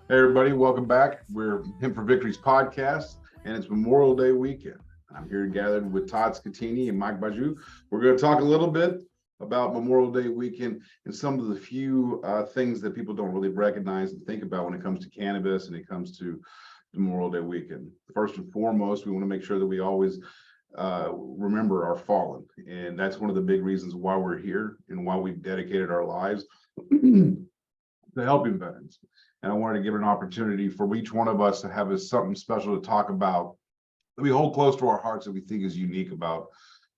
Hey everybody, welcome back. We're Hemp for Victory's podcast, and it's Memorial Day weekend. I'm here gathered with Todd Scattini and Mike Bajuz. We're going to talk a little bit about Memorial Day weekend and some of the few things that people don't really recognize and think about when it comes to cannabis and it comes to Memorial Day weekend. First and foremost, we want to make sure that we always remember our fallen, and that's one of the big reasons why we're here and why we've dedicated our lives to helping veterans. And I wanted to give an opportunity for each one of us to have something special to talk about that we hold close to our hearts that we think is unique about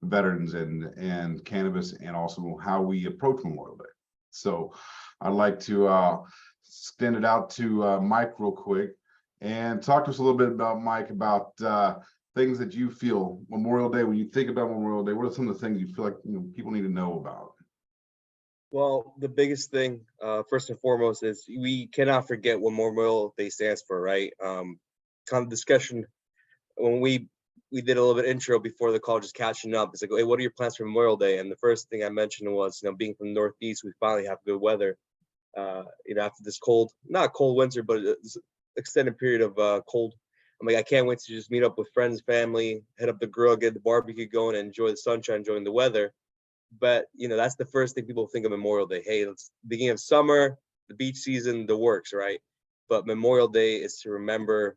veterans and cannabis, and also how we approach Memorial Day. So I'd like to extend it out to Mike real quick and talk to us a little bit about, Mike, about things that you feel Memorial Day, when you think about Memorial Day, what are some of the things you feel like people need to know about? Well, the biggest thing, first and foremost, is we cannot forget what Memorial Day stands for, right? Kind of discussion when we did a little bit intro before the call, just catching up. It's like, hey, what are your plans for Memorial Day? And the first thing I mentioned was, being from the Northeast, we finally have good weather. After this not cold winter, but extended period of cold. I'm like, I can't wait to just meet up with friends, family, head up the grill, get the barbecue going, and enjoy the sunshine, enjoying the weather. But that's the first thing people think of Memorial Day. Hey, it's beginning of summer, the beach season, the works, right? But Memorial Day is to remember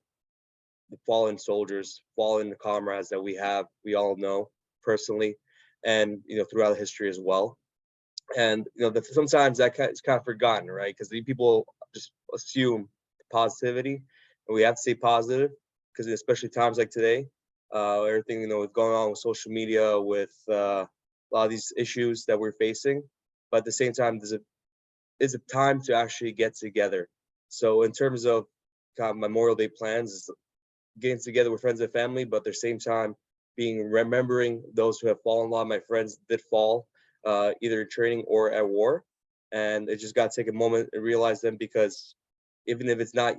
the fallen soldiers, fallen comrades that we all know personally, and throughout history as well. And sometimes it's kind of forgotten, right? Because people just assume positivity, and we have to stay positive, because especially times like today, everything with going on with social media, with a lot of these issues that we're facing, but at the same time, is a time to actually get together. So in terms of kind of Memorial Day plans, is getting together with friends and family, but at the same time, remembering those who have fallen. A lot of my friends did fall, either in training or at war, and it just got to take a moment and realize them, because even if it's not,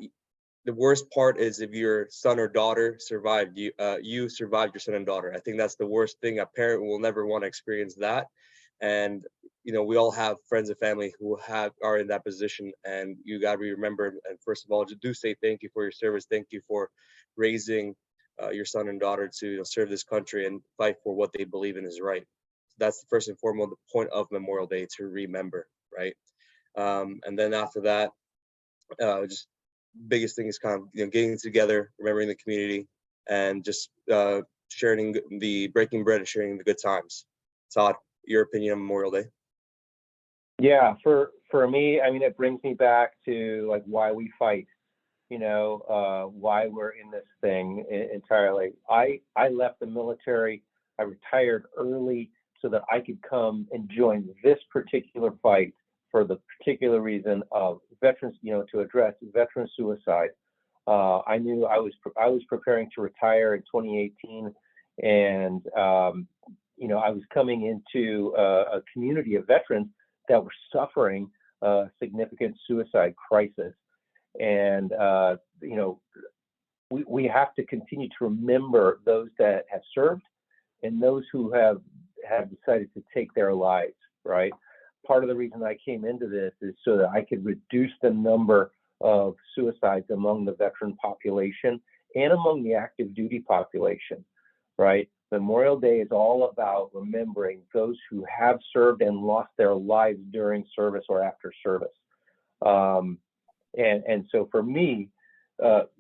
the worst part is if your son or daughter survived, you survived your son and daughter. I think that's the worst thing. A parent will never want to experience that. And we all have friends and family who are in that position, and you got to be remembered. And first of all, just do say thank you for your service. Thank you for raising your son and daughter to serve this country and fight for what they believe in is right. So that's the first and foremost the point of Memorial Day, to remember, right? And then after that, just biggest thing is kind of getting together, remembering the community, and just sharing breaking bread and sharing the good times. Todd, your opinion on Memorial Day? Yeah, for me, I mean, it brings me back to like why we fight, why we're in this thing entirely. I left the military, I retired early so that I could come and join this particular fight for the particular reason of veterans, to address veteran suicide. I knew I was preparing to retire in 2018, and I was coming into a community of veterans that were suffering a significant suicide crisis, and we have to continue to remember those that have served and those who have decided to take their lives, right? Part of the reason I came into this is so that I could reduce the number of suicides among the veteran population and among the active duty population, right? Memorial Day is all about remembering those who have served and lost their lives during service or after service. And so for me,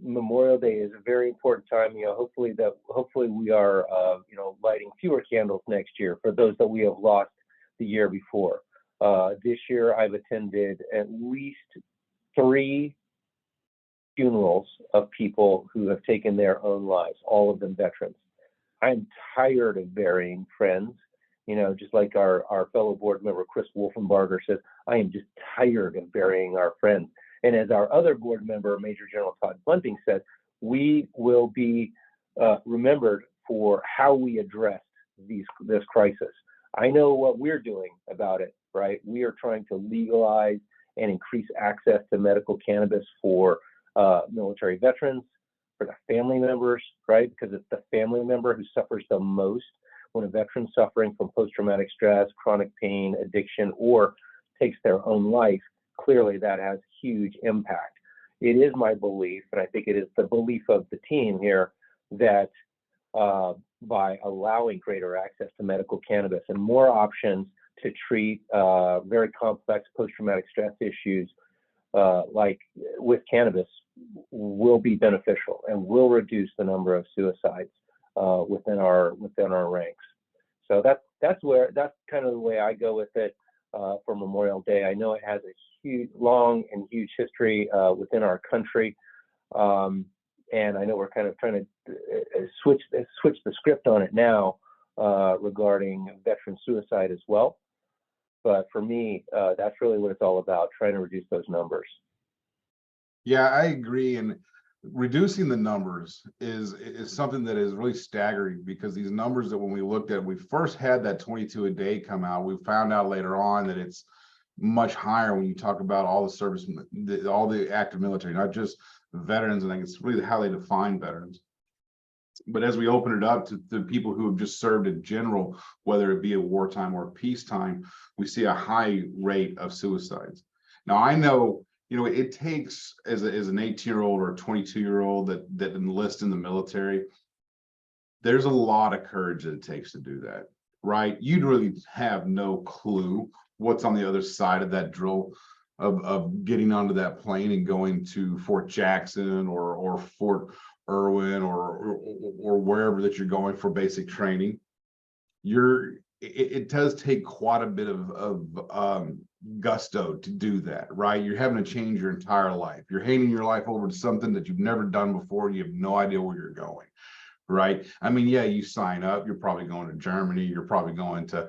Memorial Day is a very important time. Hopefully we are lighting fewer candles next year for those that we have lost the year before. This year, I've attended at least 3 funerals of people who have taken their own lives, all of them veterans. I'm tired of burying friends, just like our fellow board member, Chris Wolfenbarger, says, I am just tired of burying our friends. And as our other board member, Major General Todd Bunting, said, we will be remembered for how we addressed this crisis. I know what we're doing about it, right? We are trying to legalize and increase access to medical cannabis for military veterans, for the family members, right? Because it's the family member who suffers the most when a veteran suffering from post-traumatic stress, chronic pain, addiction, or takes their own life, clearly that has huge impact. It is my belief, and I think it is the belief of the team here, that by allowing greater access to medical cannabis and more options to treat very complex post-traumatic stress issues like with cannabis will be beneficial and will reduce the number of suicides within our ranks. So that's kind of the way I go with it for Memorial Day. I know it has a long and huge history within our country. And I know we're kind of trying to switch the script on it now regarding veteran suicide as well. But for me, that's really what it's all about, trying to reduce those numbers. Yeah, I agree. And reducing the numbers is something that is really staggering, because these numbers that when we looked at, we first had that 22 a day come out. We found out later on that it's much higher when you talk about all the servicemen, all the active military, not just veterans. And I think it's really how they define veterans. But as we open it up to the people who have just served in general, whether it be a wartime or peacetime, we see a high rate of suicides. Now, I know, it takes as an 18-year-old or a 22-year-old that enlists in the military, there's a lot of courage that it takes to do that, right? You'd really have no clue what's on the other side of that drill of getting onto that plane and going to Fort Jackson or Fort Irwin or wherever that you're going for basic training. It does take quite a bit of gusto to do that, right? You're having to change your entire life. You're handing your life over to something that you've never done before, and you have no idea where you're going, right? I mean, yeah, you sign up, you're probably going to Germany, you're probably going to,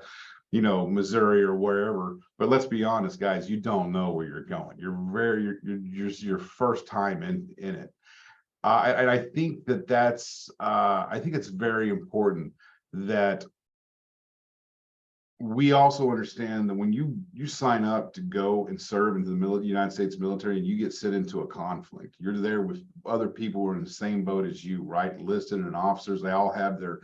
Missouri or wherever, but let's be honest, guys, you don't know where you're going. You're your first time in it. And I think I think it's very important that we also understand that when you sign up to go and serve into the United States military, and you get sent into a conflict, you're there with other people who are in the same boat as you, right? Enlisted and officers, they all have their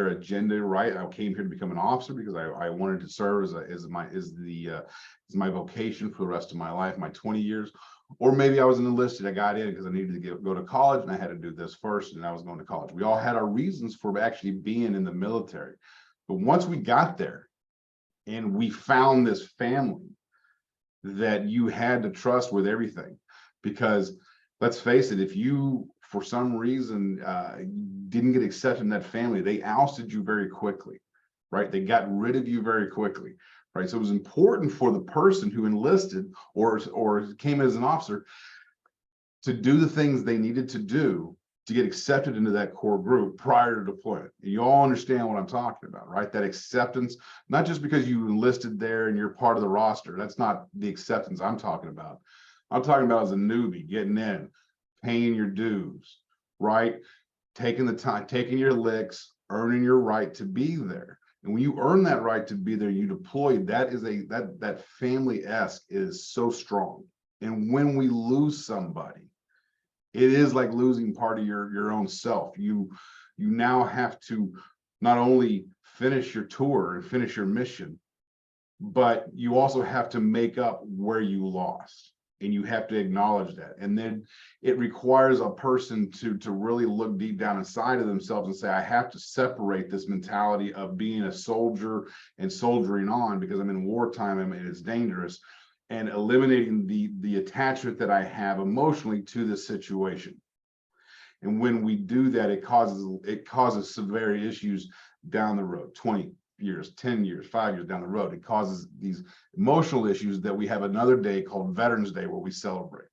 agenda, right? I came here to become an officer because I wanted to serve as my vocation for the rest of my life, my 20 years. Or maybe I was enlisted, I got in because I needed to go to college and I had to do this first, and I was going to college. We all had our reasons for actually being in the military. But once we got there and we found this family that you had to trust with everything, because let's face it, if you, for some reason, didn't get accepted in that family, they ousted you very quickly, right? They got rid of you very quickly, right? So it was important for the person who enlisted or came as an officer to do the things they needed to do to get accepted into that core group prior to deployment. You all understand what I'm talking about, right? That acceptance, not just because you enlisted there and you're part of the roster. That's not the acceptance I'm talking about. I'm talking about as a newbie, getting in, paying your dues, right? Taking the time, taking your licks, earning your right to be there. And when you earn that right to be there, you deploy, that family-esque is so strong. And when we lose somebody, it is like losing part of your own self. You now have to not only finish your tour and finish your mission, but you also have to make up where you lost, and you have to acknowledge that. And then it requires a person to really look deep down inside of themselves and say, I have to separate this mentality of being a soldier and soldiering on because I'm in wartime and it's dangerous, and eliminating the attachment that I have emotionally to this situation. And when we do that, it causes severe issues down the road, 20 years, 10 years, 5 years down the road. It causes these emotional issues that we have another day called Veterans Day where we celebrate.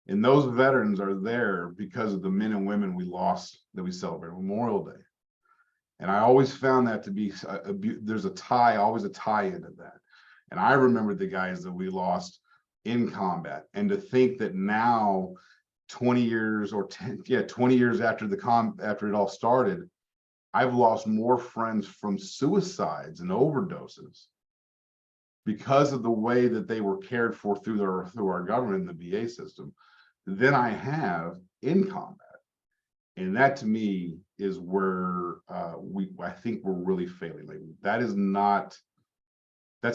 And those veterans are there because of the men and women we lost that we celebrate, Memorial Day. And I always found that to be, there's always a tie into that. And I remember the guys that we lost in combat, and to think that now 20 years or 20 years after after it all started, I've lost more friends from suicides and overdoses because of the way that they were cared for through our government and the VA system than I have in combat. And that to me is where I think we're really failing. Like that's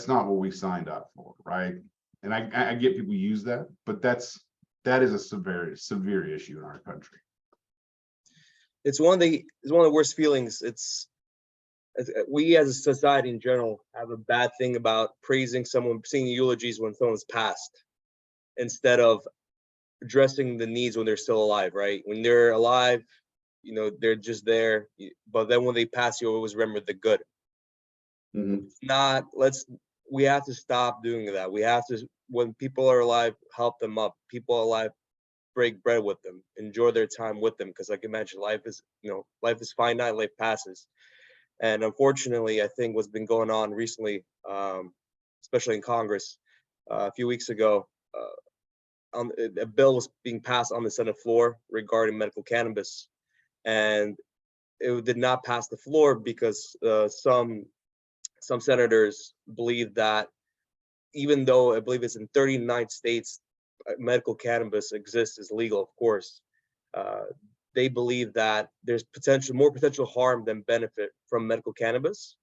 not what we signed up for, right? And I get people use that, but that is a severe issue in our country. It's one of the worst feelings. We as a society in general have a bad thing about praising someone, singing eulogies when someone's passed, instead of addressing the needs when they're still alive, right? When they're alive, they're just there. But then when they pass, you always remember the good. Mm-hmm. We have to stop doing that. We have to, when people are alive, help them up. People alive, break bread with them, enjoy their time with them. Because like I mentioned, life is finite, life passes. And unfortunately, I think what's been going on recently, especially in Congress, a few weeks ago, a bill was being passed on the Senate floor regarding medical cannabis, and it did not pass the floor because some senators believe that even though I believe it's in 39 states, medical cannabis exists, is legal, of course. They believe that there's more potential harm than benefit from medical cannabis.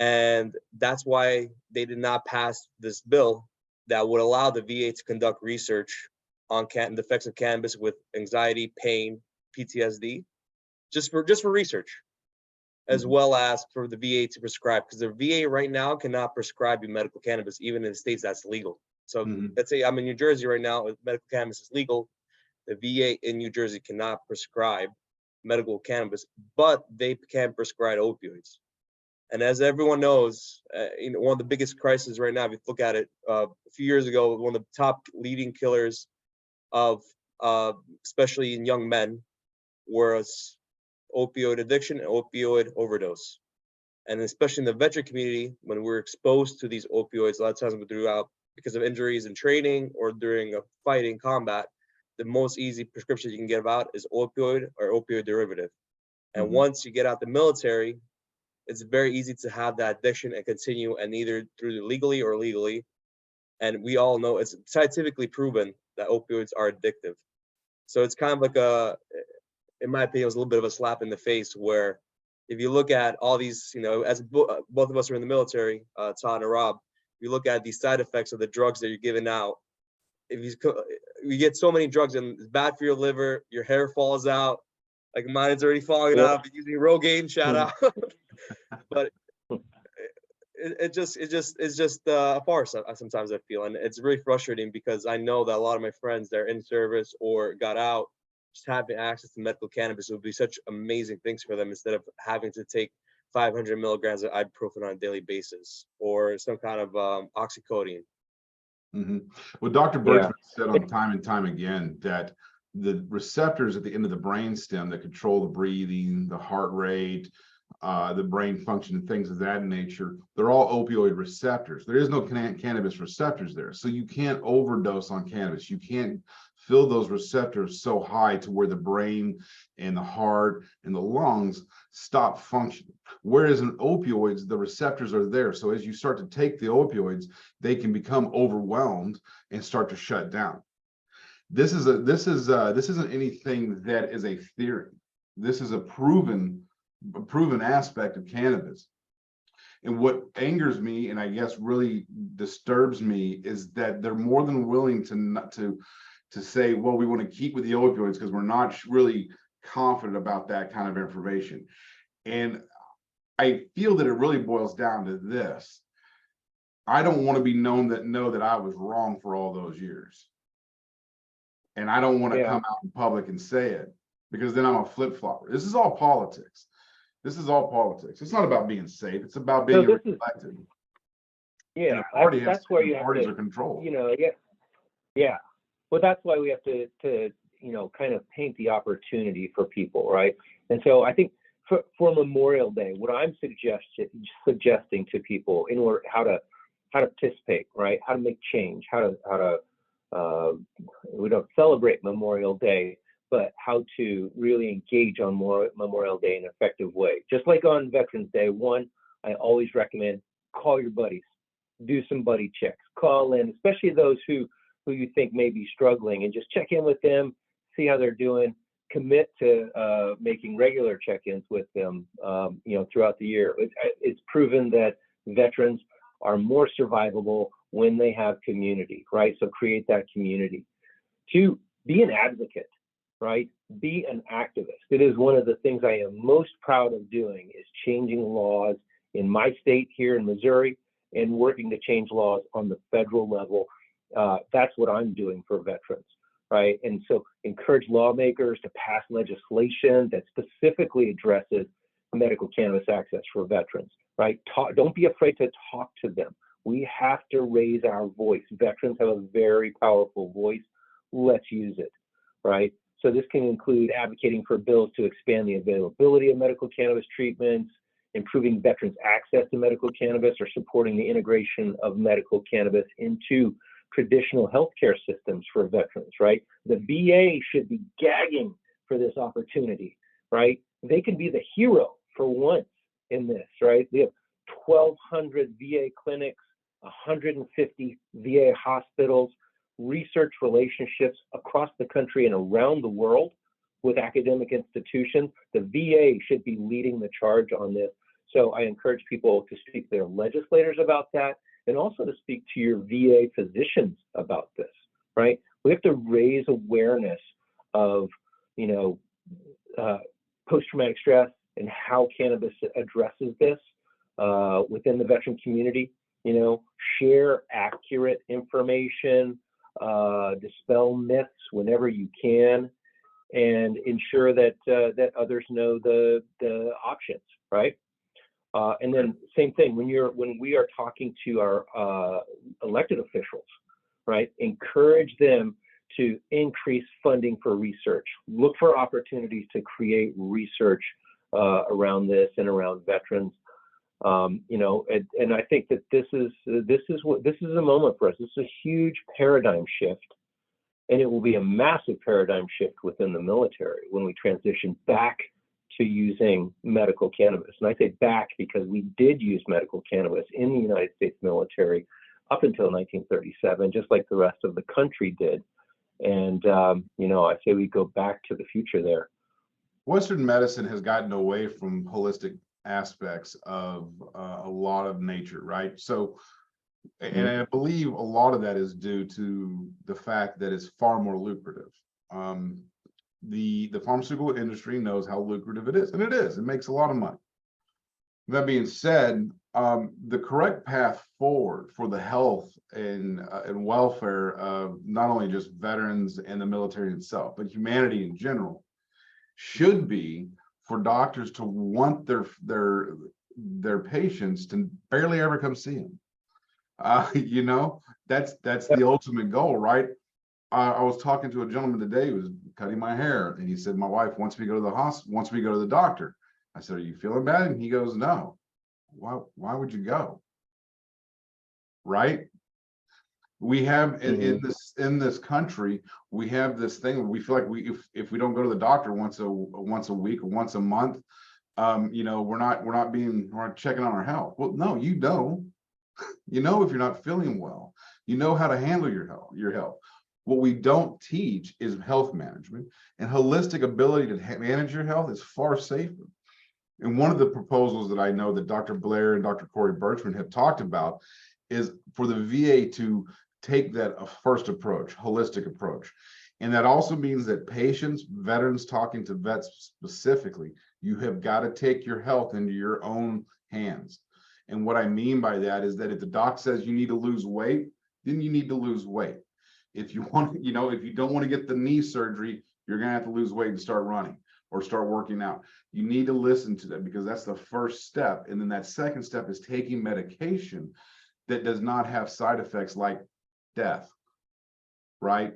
And that's why they did not pass this bill that would allow the VA to conduct research on the effects of cannabis with anxiety, pain, PTSD, just for research, as well as for the VA to prescribe, because the VA right now cannot prescribe you medical cannabis, even in the states that's legal. So let's say I'm in New Jersey right now, medical cannabis is legal. The VA in New Jersey cannot prescribe medical cannabis, but they can prescribe opioids. And as everyone knows, one of the biggest crises right now, if you look at it, a few years ago, one of the top leading killers of, especially in young men, was opioid addiction and opioid overdose. And especially in the veteran community, when we're exposed to these opioids, a lot of times throughout because of injuries in training or during a fight in combat, the most easy prescription you can get out is opioid or opioid derivative. And once you get out the military, it's very easy to have that addiction and continue, and either through legally or illegally. And we all know it's scientifically proven that opioids are addictive. So it's kind of like in my opinion, it was a little bit of a slap in the face, where if you look at all these, as both of us are in the military, Todd and Rob, you look at these side effects of the drugs that you're giving out. If you get so many drugs and it's bad for your liver, your hair falls out. Like mine's already falling out. I've been using Rogaine, shout out. But it's just a farce sometimes, I feel, and it's really frustrating because I know that a lot of my friends that are in service or got out, just having access to medical cannabis would be such amazing things for them, instead of having to take 500 milligrams of ibuprofen on a daily basis or some kind of oxycodone. Well, Dr. Birchman said on time and time again that the receptors at the end of the brain stem that control the breathing, the heart rate, the brain function, and things of that nature, they're all opioid receptors. There is no cannabis receptors there. So you can't overdose on cannabis. You can't fill those receptors so high to where the brain and the heart and the lungs stop functioning. Whereas in opioids, the receptors are there. So as you start to take the opioids, they can become overwhelmed and start to shut down. This isn't anything that is a theory. This is a proven aspect of cannabis. And what angers me, and I guess really disturbs me, is that they're more than willing to say, well, we want to keep with the opioids because we're not really confident about that kind of information. And I feel that it really boils down to this. I don't want to be know that I was wrong for all those years. And I don't want to come out in public and say it, because then I'm a flip-flopper. This is all politics. It's not about being safe. It's about being elected. Yeah, that's where parties are controlled. Well, that's why we have to kind of paint the opportunity for people, right? And so I think for Memorial Day, what I'm suggesting to people in order how to participate, right? How to make change, how to we don't celebrate Memorial Day, but how to really engage on Memorial Day in an effective way. Just like on Veterans Day, I always recommend call your buddies, do some buddy checks, call in, especially those who you think may be struggling, and just check in with them, see how they're doing. commit to making regular check-ins with them, throughout the year. It's proven that veterans are more survivable when they have community, right? So create that community. 2, be an advocate, right? Be an activist. It is one of the things I am most proud of doing, is changing laws in my state here in Missouri and working to change laws on the federal level. That's what I'm doing for veterans, right? And so encourage lawmakers to pass legislation that specifically addresses medical cannabis access for veterans, right? Don't be afraid to talk to them. We have to raise our voice. Veterans have a very powerful voice. Let's use it, right? So this can include advocating for bills to expand the availability of medical cannabis treatments, improving veterans' access to medical cannabis, or supporting the integration of medical cannabis into traditional healthcare systems for veterans, right? The VA should be gagging for this opportunity, right? They can be the hero for once in this, right? We have 1,200 VA clinics, 150 VA hospitals, research relationships across the country and around the world with academic institutions. The VA should be leading the charge on this. So I encourage people to speak to their legislators about that, and also to speak to your VA physicians about this, right? We have to raise awareness of, post-traumatic stress and how cannabis addresses this within the veteran community. Share accurate information, dispel myths whenever you can, and ensure that others know the options, right? And then same thing when we are talking to our elected officials, right? Encourage them to increase funding for research. Look for opportunities to create research around this and around veterans. And I think that this is a moment for us. This is a huge paradigm shift, and it will be a massive paradigm shift within the military when we transition back to using medical cannabis. And I say back because we did use medical cannabis in the United States military up until 1937, just like the rest of the country did. And I say we go back to the future there. Western medicine has gotten away from holistic aspects of a lot of nature, right? So, and I believe a lot of that is due to the fact that it's far more lucrative. The pharmaceutical industry knows how lucrative it is, and it is. It makes a lot of money. That being said, the correct path forward for the health and welfare of not only just veterans and the military itself, but humanity in general, should be for doctors to want their patients to barely ever come see them. That's the ultimate goal, right? I was talking to a gentleman today who was cutting my hair, and he said, my wife wants me to go to the hospital, wants me to go to the doctor. I said, are you feeling bad? And he goes, no. Why would you go? Right? We have in this country, we have this thing where we feel like if we don't go to the doctor once a week or once a month, we're not checking on our health. Well, no, you know if you're not feeling well, you know how to handle your health. What we don't teach is health management, and holistic ability to manage your health is far safer. And one of the proposals that I know that Dr. Blair and Dr. Corey Birchman have talked about is for the VA to take that first approach, holistic approach. And that also means that patients, veterans, talking to vets specifically, you have got to take your health into your own hands. And what I mean by that is that if the doc says you need to lose weight, then you need to lose weight. If you want, if you don't want to get the knee surgery, you're going to have to lose weight and start running or start working out. You need to listen to that, because that's the first step. And then that second step is taking medication that does not have side effects like death, right?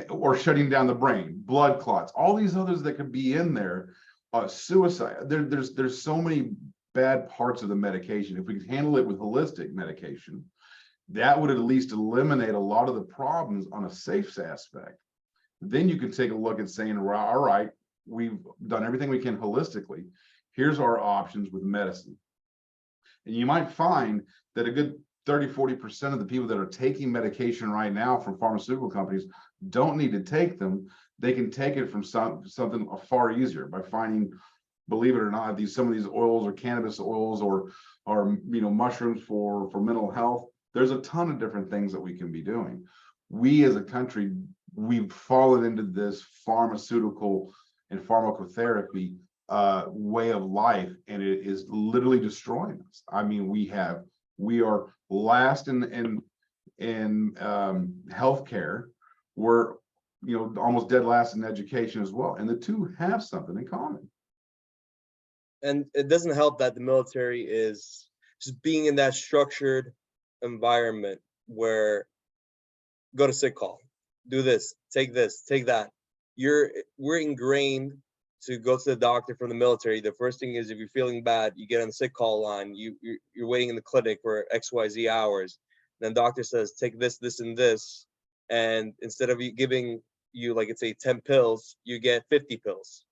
or shutting down the brain, blood clots, all these others that could be in there, suicide. There's so many bad parts of the medication. If we could handle it with holistic medication, that would at least eliminate a lot of the problems on a safe aspect. Then you can take a look at saying, all right, we've done everything we can holistically. Here's our options with medicine. And you might find that a good 30–40% of the people that are taking medication right now from pharmaceutical companies don't need to take them. they can take it from something far easier by finding, believe it or not, some of these oils or cannabis oils or mushrooms for mental health. There's a ton of different things that we can be doing. We as a country, we've fallen into this pharmaceutical and pharmacotherapy way of life, and it is literally destroying us. I mean, we are last in healthcare. We're almost dead last in education as well, and the two have something in common. And it doesn't help that the military is just being in that structured environment where go to sick call, do this, take that. We're ingrained to go to the doctor from the military. The first thing is, if you're feeling bad, you get on the sick call line. You're waiting in the clinic for XYZ hours. Then the doctor says, take this, this, and this. And instead of giving you, like, let's say 10 pills, you get 50 pills.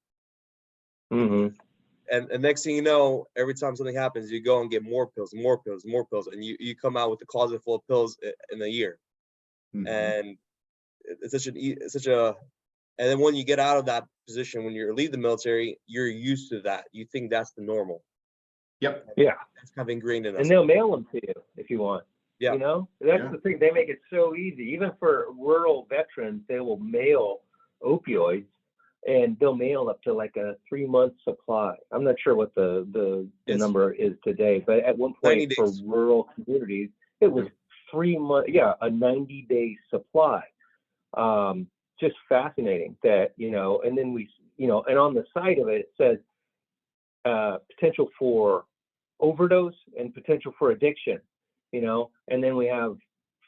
Mm-hmm. And next thing you know, every time something happens, you go and get more pills, more pills, more pills, and you come out with a closet full of pills in a year. Mm-hmm. And it's such a, and then when you get out of that position, when you leave the military, you're used to that. You think that's the normal. Yep. Yeah. It's kind of ingrained in us. And they'll mail them to you if you want. Yeah. That's the thing. They make it so easy. Even for rural veterans, they will mail opioids, and they'll mail up to like a 3-month supply. I'm not sure what the number is today, but at one point for rural communities, it was 3 months. Yeah, a 90-day supply. Just fascinating that, and then and on the side of it, it says potential for overdose and potential for addiction, and then we have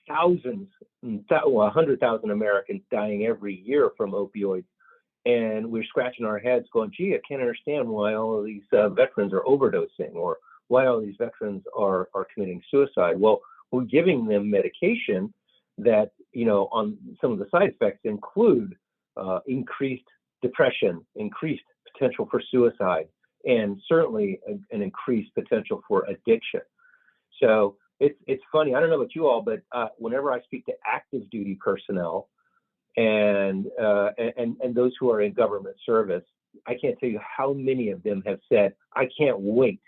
thousands, 100,000 Americans dying every year from opioids. And we're scratching our heads going, gee, I can't understand why all of these veterans are overdosing, or why all these veterans are committing suicide. Well, we're giving them medication that, on some of the side effects include increased depression, increased potential for suicide, and certainly an increased potential for addiction. So it's funny. I don't know about you all, but whenever I speak to active duty personnel, and those who are in government service, I can't tell you how many of them have said, I can't wait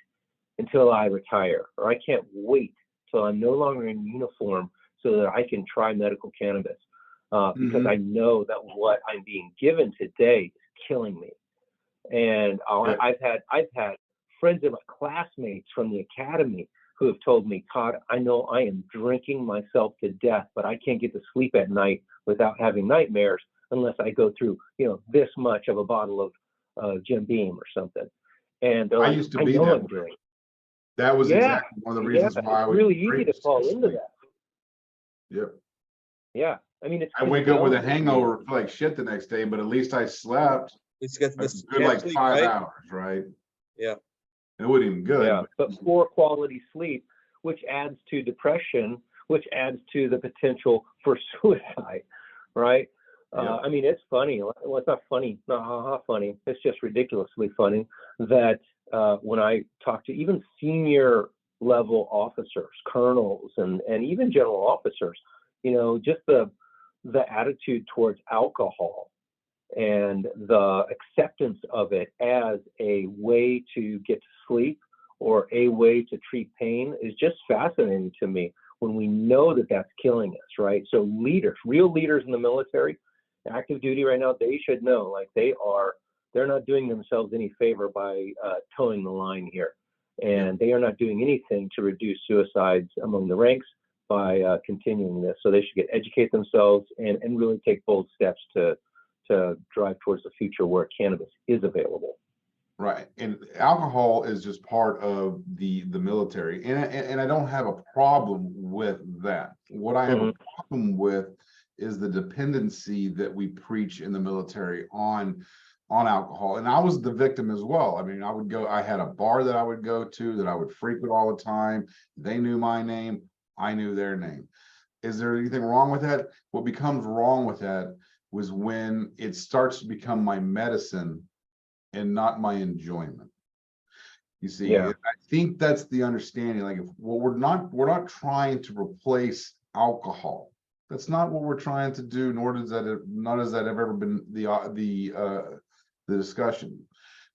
until I retire, or I can't wait till I'm no longer in uniform so that I can try medical cannabis, because I know that what I'm being given today is killing me. And I've had friends of my classmates from the academy who have told me, Todd, I know I am drinking myself to death, but I can't get to sleep at night without having nightmares unless I go through, this much of a bottle of Jim Beam or something. And they're like, I used to be that way. That was exactly one of the reasons why I was really easy to fall into that. Yep. Yeah. I mean, I wake up with a hangover, feel like shit the next day, but at least I slept. It's got this good, like 5 hours, right? Yeah. It wasn't even good. Yeah, but poor quality sleep, which adds to depression, which adds to the potential for suicide, right? I mean, it's funny. Well, it's not funny, not funny. It's just ridiculously funny that when I talk to even senior level officers, colonels, and even general officers, just the attitude towards alcohol and the acceptance of it as a way to get to sleep or a way to treat pain is just fascinating to me, when we know that that's killing us, right? So leaders, real leaders in the military, active duty right now, they should know, like, they're not doing themselves any favor by towing the line here. And they are not doing anything to reduce suicides among the ranks by continuing this. So they should educate themselves and really take bold steps to drive towards the future where cannabis is available. Right. And alcohol is just part of the military. And I don't have a problem with that. What I have a problem with is the dependency that we preach in the military on alcohol. And I was the victim as well. I mean, I had a bar that I would go to that I would frequent all the time. They knew my name. I knew their name. Is there anything wrong with that? What becomes wrong with that was when it starts to become my medicine and not my enjoyment. You see, I think that's the understanding. Like, we're not trying to replace alcohol. That's not what we're trying to do, nor does that have ever been the discussion.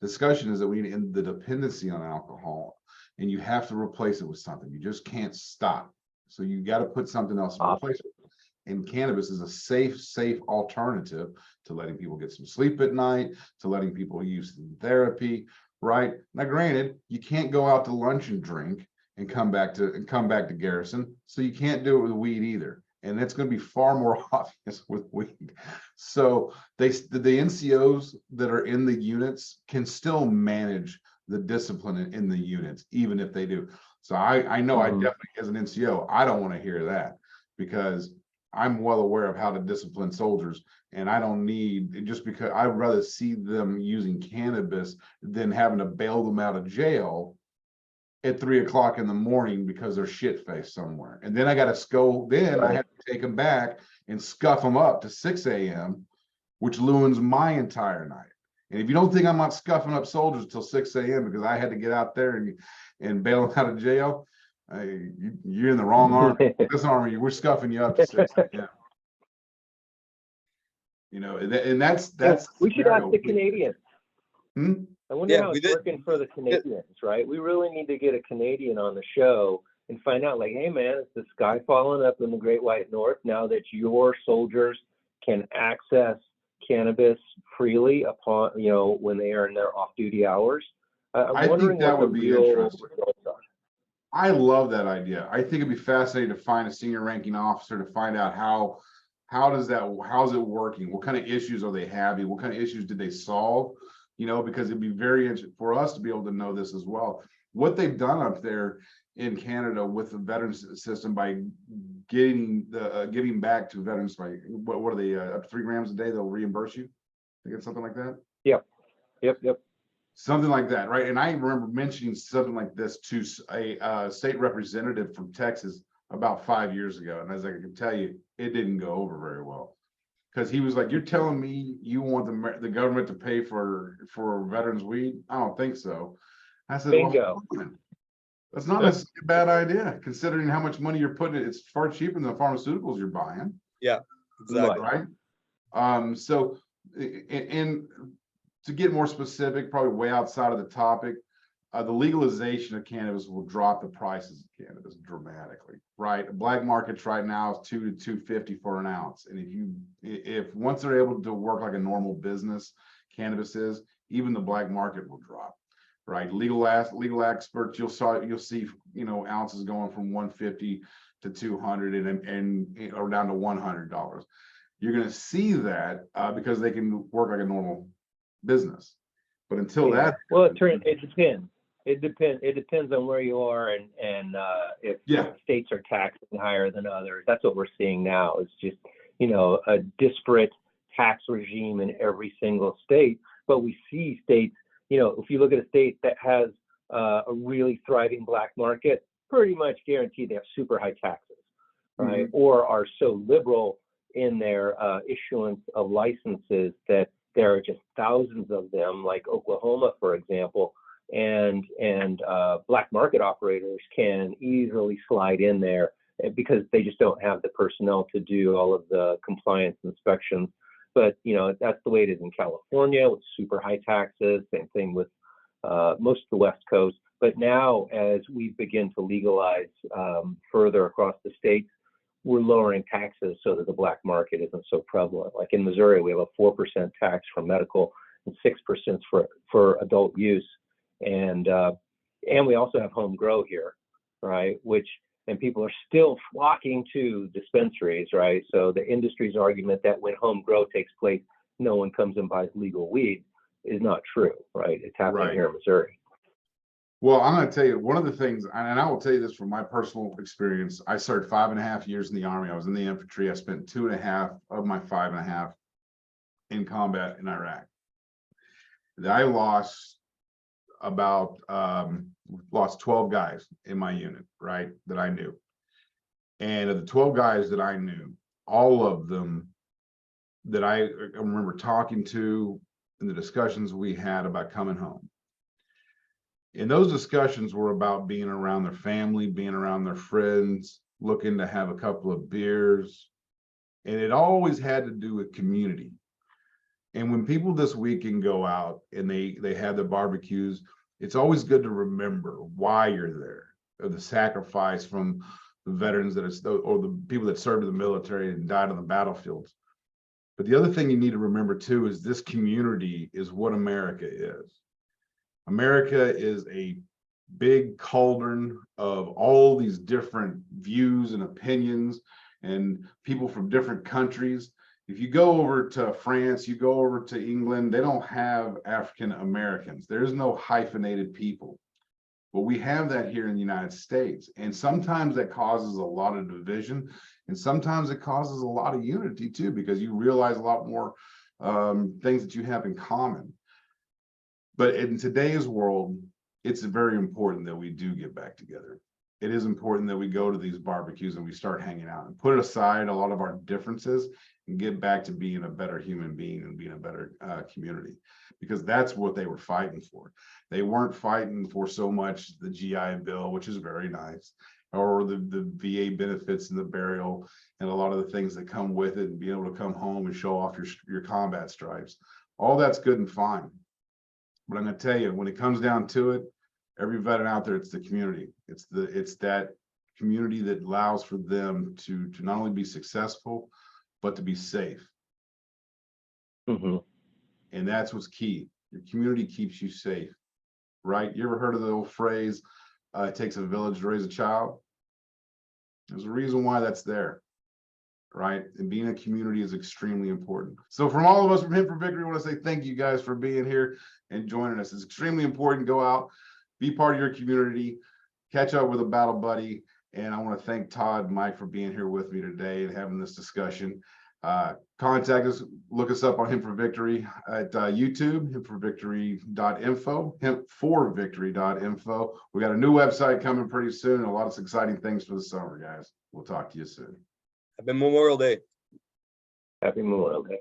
Discussion is that we end the dependency on alcohol, and you have to replace it with something. You just can't stop. So you got to put something else in replace it. And cannabis is a safe alternative to letting people get some sleep at night, to letting people use in therapy, right? Now, granted, you can't go out to lunch and drink and come back to Garrison, so you can't do it with weed either. And it's going to be far more obvious with weed. So the NCOs that are in the units can still manage the discipline in the units, even if they do. So I know I definitely, as an NCO, I don't want to hear that, because I'm well aware of how to discipline soldiers, and I don't need, just because I'd rather see them using cannabis than having to bail them out of jail at 3 o'clock in the morning because they're shit faced somewhere. And then I got to go, then I have to take them back and scuff them up to 6 a.m., which ruins my entire night. And if you don't think I'm not scuffing up soldiers till 6 a.m. because I had to get out there and bail them out of jail, you're in the wrong army. This army, we're scuffing you up to 6 a.m. You know, and that's we should ask the Canadians. I wonder how it's working for the Canadians, right? We really need to get a Canadian on the show and find out, like, hey man, is the sky falling up in the Great White North now that your soldiers can access cannabis freely upon, you know, when they are in their off-duty hours? I think that would be interesting. I love that idea. I think it'd be fascinating to find a senior ranking officer to find out how's it working? What kind of issues are they having? What kind of issues did they solve? You know, because it'd be very interesting for us to be able to know this as well. What they've done up there in Canada with the veterans system by giving back to veterans by what are they up to 3 grams a day? They'll reimburse you. I think it's something like that. Yep. Something like that, right? And I remember mentioning something like this to a state representative from Texas about 5 years ago, and as I can tell you, it didn't go over very well, because he was like, "You're telling me you want the government to pay for veterans weed? I don't think so." I said, bingo. Well, that's not necessarily a bad idea, considering how much money you're putting in. It's far cheaper than the pharmaceuticals you're buying. Yeah, exactly. Right. So, and to get more specific, probably way outside of the topic, the legalization of cannabis will drop the prices of cannabis dramatically, right? Black markets right now is $2 to $2.50 for an ounce. And if once they're able to work like a normal business, cannabis is, even the black market will drop, right? Legal experts, you'll see, you know, ounces going from 150 to 200 and or down to $100. You're going to see that because they can work like a normal business. But until that, well, it depends. It depends on where you are and if states are taxing higher than others. That's what we're seeing now. It's just, you know, a disparate tax regime in every single state. But we see states, you know, if you look at a state that has a really thriving black market, pretty much guaranteed they have super high taxes, right? Or are so liberal in their issuance of licenses that there are just thousands of them, like Oklahoma, for example, and black market operators can easily slide in there because they just don't have the personnel to do all of the compliance inspections. But, you know, that's the way it is in California with super high taxes, same thing with most of the West Coast. But now, as we begin to legalize further across the states, we're lowering taxes so that the black market isn't so prevalent. Like in Missouri, we have a 4% tax for medical and 6% for adult use. And we also have home grow here, right? And people are still flocking to dispensaries, right? So the industry's argument that when home grow takes place, no one comes and buys legal weed is not true, right? It's happening here in Missouri. Well, I'm going to tell you one of the things, and I will tell you this from my personal experience. I served 5.5 years in the Army. I was in the infantry. I spent 2.5 of my 5.5 in combat in Iraq. I lost 12 guys in my unit, right, that I knew. And of the 12 guys that I knew, all of them that I remember talking to in the discussions we had about coming home. And those discussions were about being around their family, being around their friends, looking to have a couple of beers, And it always had to do with community. And when people this weekend go out and they have their barbecues, it's always good to remember why you're there, or the sacrifice from the veterans or the people that served in the military and died on the battlefields. But the other thing you need to remember too is this community is what America is. America is a big cauldron of all these different views and opinions and people from different countries. If you go over to France, you go over to England, they don't have African Americans. There's no hyphenated people. But we have that here in the United States. And sometimes that causes a lot of division. And sometimes it causes a lot of unity too, because you realize a lot more things that you have in common. But in today's world, it's very important that we do get back together. It is important that we go to these barbecues and we start hanging out and put aside a lot of our differences and get back to being a better human being and being a better community, because that's what they were fighting for. They weren't fighting for so much the GI Bill, which is very nice, or the VA benefits and the burial and a lot of the things that come with it, and being able to come home and show off your combat stripes. All that's good and fine. But I'm going to tell you, when it comes down to it, every veteran out there, it's the community. It's that community that allows for them to not only be successful, but to be safe. Mm-hmm. And that's what's key. Your community keeps you safe, right? You ever heard of the old phrase, it takes a village to raise a child? There's a reason why that's there, right? And being a community is extremely important. So from all of us from Hemp for Victory, I want to say thank you guys for being here and joining us. It's extremely important. Go out, be part of your community, catch up with a battle buddy. And I want to thank Todd and Mike for being here with me today and having this discussion. Contact us, look us up on Hemp for Victory at YouTube, hempforvictory.info, hempforvictory.info. We got a new website coming pretty soon, and a lot of exciting things for the summer, guys. We'll talk to you soon. Happy Memorial Day. Happy Memorial Day.